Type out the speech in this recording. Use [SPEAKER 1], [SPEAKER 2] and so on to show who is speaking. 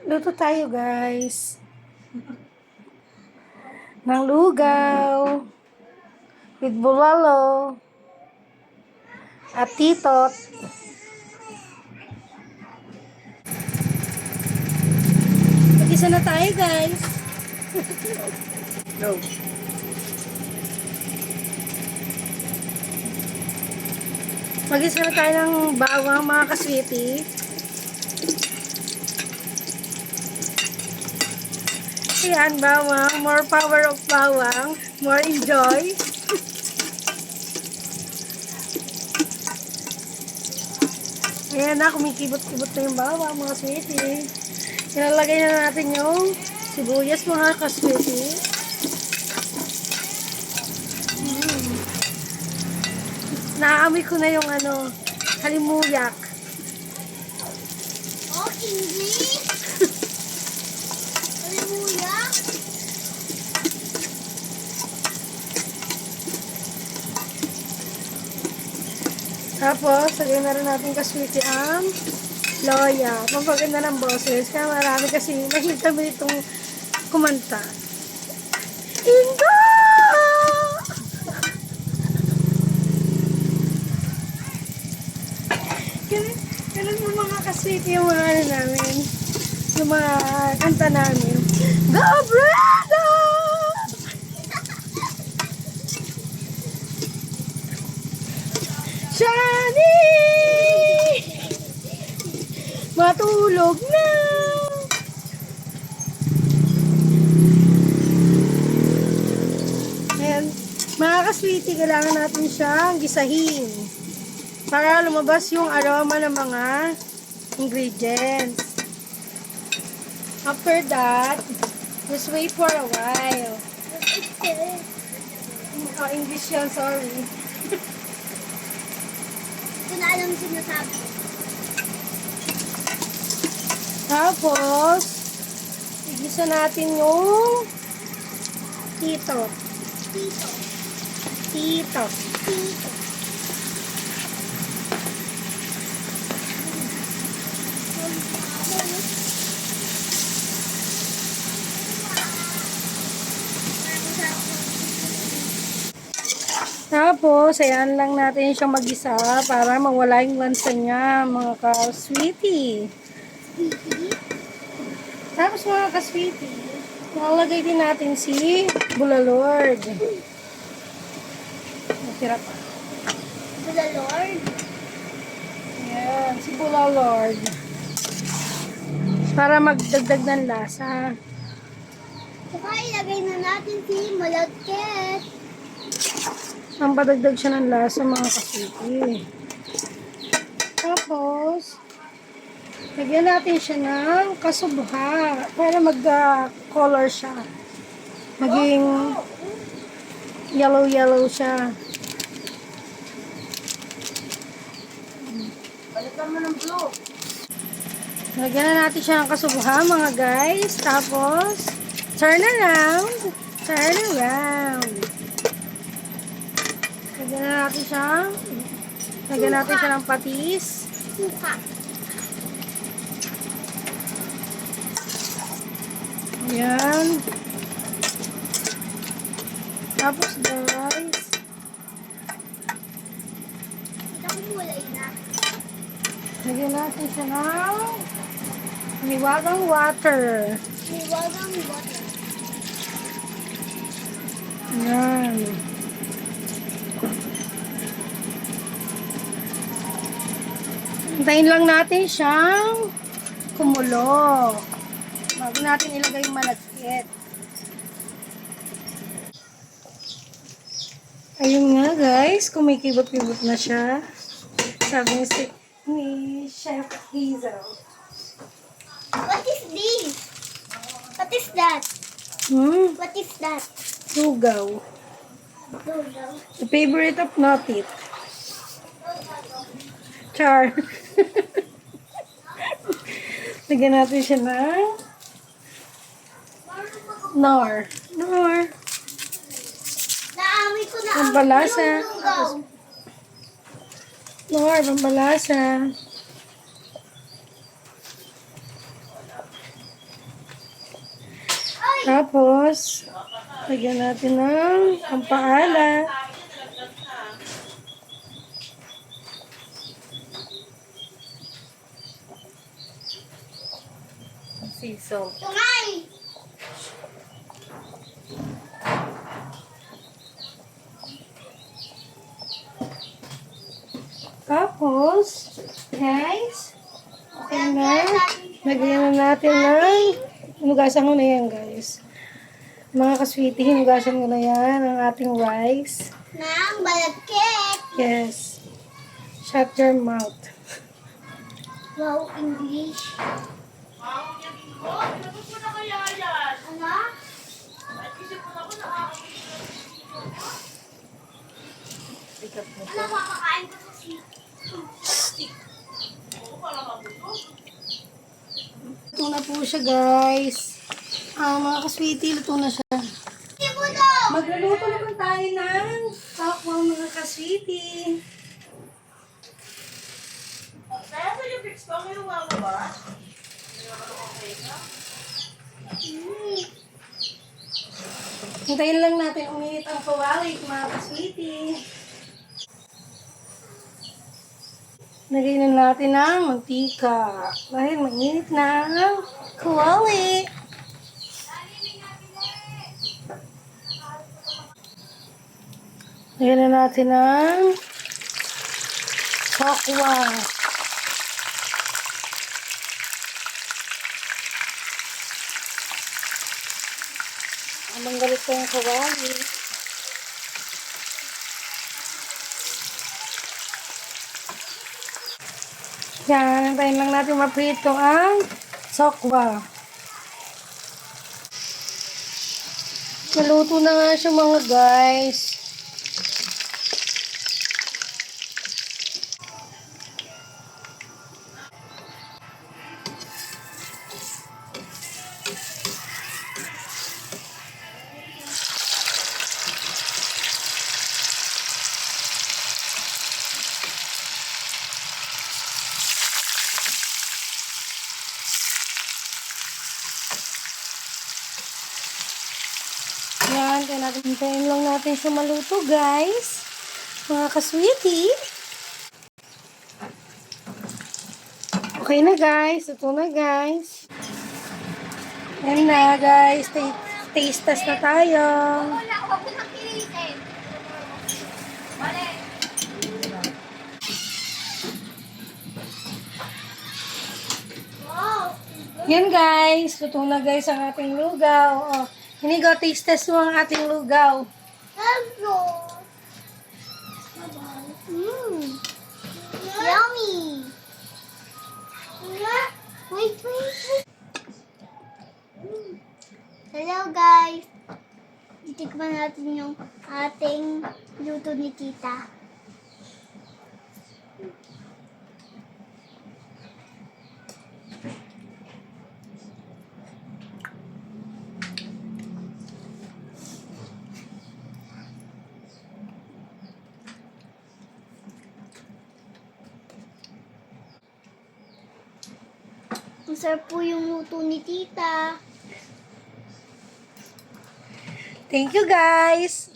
[SPEAKER 1] Luto tayo, guys. Ng lugaw. With bulalo. At titot. Mag-isa na tayo, guys. Go. Mag-isa na tayo ng bawang, mga kaswiti. Ayan, bawang. More power of bawang. More enjoy. Ayan na, kumikibot-kibot na yung bawang, mga sweetie. Ilalagay na natin yung sibuyas, mga kaswiti. Naamoy ko na yung halimuyak.
[SPEAKER 2] Oh, English? Hallelujah?
[SPEAKER 1] Tapos, lagyan na rin natin kaswiti ang loya. Pampaganda ng boses. Kaya marami kasi mahilig kami itong kumanta. Ingo! Ganun yung mga kaswiti yung mga namin. Yung mga kanta namin. Go, Brenda! Shani! Matulog na! Ayan. Mga kaswiti, kailangan natin siyang gisahin para lumabas yung aroma ng mga ingredients. After that, just wait for a while. Oh, English yan, sorry.
[SPEAKER 2] Ito na alam sinasabi ko.
[SPEAKER 1] Tapos, igisa natin yung tito.
[SPEAKER 2] Tito.
[SPEAKER 1] Tito.
[SPEAKER 2] Tito.
[SPEAKER 1] Tapos, ayan lang natin siyang mag-isa para mawala yung lansa niya, mga ka-sweetie. Tapos, mga ka-sweetie, nalagay din natin si Bulalord. Natira pa.
[SPEAKER 2] To the Lord.
[SPEAKER 1] Ayan, si Bulalord. Para magdagdag ng lasa.
[SPEAKER 2] Saka ilagay na natin si malagkit.
[SPEAKER 1] Ang padagdag siya ng lasa, mga ka-sweetie. Tapos, lagyan natin siya ng kasubha para mag-color siya. Maging yellow-yellow siya.
[SPEAKER 2] Balikan mo ng blue.
[SPEAKER 1] Lagyan na natin siya ng kasubha, mga guys. Tapos, turn around. Turn around. Lagyan na natin siya. Lagyan natin siya ng patis.
[SPEAKER 2] Suka.
[SPEAKER 1] Ayan. Tapos, guys,
[SPEAKER 2] Ito kulay na.
[SPEAKER 1] lagyan natin siya ng liwagang water.
[SPEAKER 2] Liwagang water.
[SPEAKER 1] Ayan. Hintayin lang natin siyang kumulo. Bago natin ilagay yung malagkit. Ayun nga guys, kumikibot-kibot na siya. Sabi ni Chef Hazel.
[SPEAKER 2] What is this? What is that? What is that?
[SPEAKER 1] Lugaw.
[SPEAKER 2] Lugaw.
[SPEAKER 1] The favorite of Notit. Char. Lagyan natin siya ng Nor.
[SPEAKER 2] Naamoy ko na ang
[SPEAKER 1] Pambalasa.
[SPEAKER 2] lugaw.
[SPEAKER 1] Nor, pambalasa. Tapos, lagyan natin ng pampaalat.
[SPEAKER 3] Sea salt.
[SPEAKER 2] Tungay!
[SPEAKER 1] Tapos, guys, okay na. Lagyan na natin ng, hinugasan ko na yan, guys. Mga kasweetie, hinugasan ko na yan ang ating rice.
[SPEAKER 2] Ng balagkit.
[SPEAKER 1] Yes. Shut your mouth.
[SPEAKER 2] Wow, English. Ano?
[SPEAKER 3] Ikat mo
[SPEAKER 2] Ano makakain ko sa
[SPEAKER 1] Luto na po siya, guys. Mga kasweetie, luto na siya.
[SPEAKER 2] Sibudo!
[SPEAKER 1] Magluluto naman tayo ng takwa, mga kasweetie.
[SPEAKER 3] Kaya sa yung fix ko, may luwa mo ba?
[SPEAKER 1] Hintayin lang natin uminit ang kawali, mga kasweetie. Lagyan na natin ng mantika. Dahil mainit na ang kawali. Lagyan na natin ng takwa. Habang galit ko yung kawali. Yan, antayin lang natin maprito ang sokwa. Naluto na nga siya, mga guys. Yan, kaya natin hintayin lang natin siya maluto, guys. Mga kasweetie. Okay na, guys. Ito na, guys. Yan na, guys. Taste test na tayo.
[SPEAKER 2] Wala, huwag mo nang pilitin. Mali. Wow.
[SPEAKER 1] Yan, guys. Luto na, guys, ang ating lugaw. Oh, hinigo, taste test mo ang ating lugaw.
[SPEAKER 2] Hello. Yummy. Wait, wait, wait. Hello, guys. Titikman natin yung ating luto ni Tita. Masarap po yung luto ni Tita.
[SPEAKER 1] Thank you, guys.